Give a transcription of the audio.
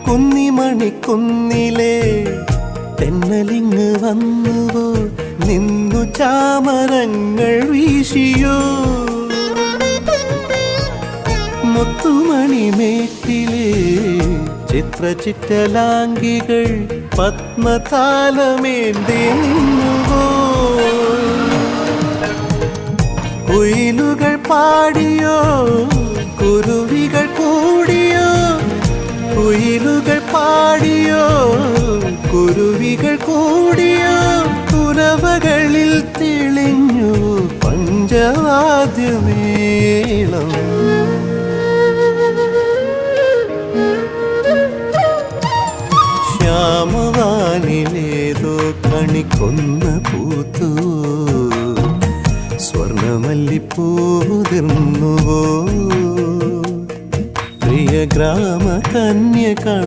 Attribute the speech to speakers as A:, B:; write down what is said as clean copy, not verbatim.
A: കുന്നിമണിക്കുന്നിലെ തെന്നലിങ്ങ് വന്നുവോ, നിന്നു ചാമരങ്ങൾ വീശിയോ. മുത്തുമണിമേട്ടിലെ ചിത്രചിറ്റലാംഗികൾ പത്മതാലമേന്തി നിന്നുവോ. കുയിലുകൾ പാടിയോ, കുരുവികൾ കൂടിയോ. കുയിലുകൾ പാടിയോ, കുരുവികൾ കൂടിയോ. കുരവകളിൽ തെളിഞ്ഞു പഞ്ചവാദ്യമേളം. ശ്യാമവാനിലേതോ കണിക്കൊന്ന പൂത്തു, സ്വർണമല്ലിപ്പൂതിർന്നുവോ. പ്രിയ ഗ്രാമ കന്യക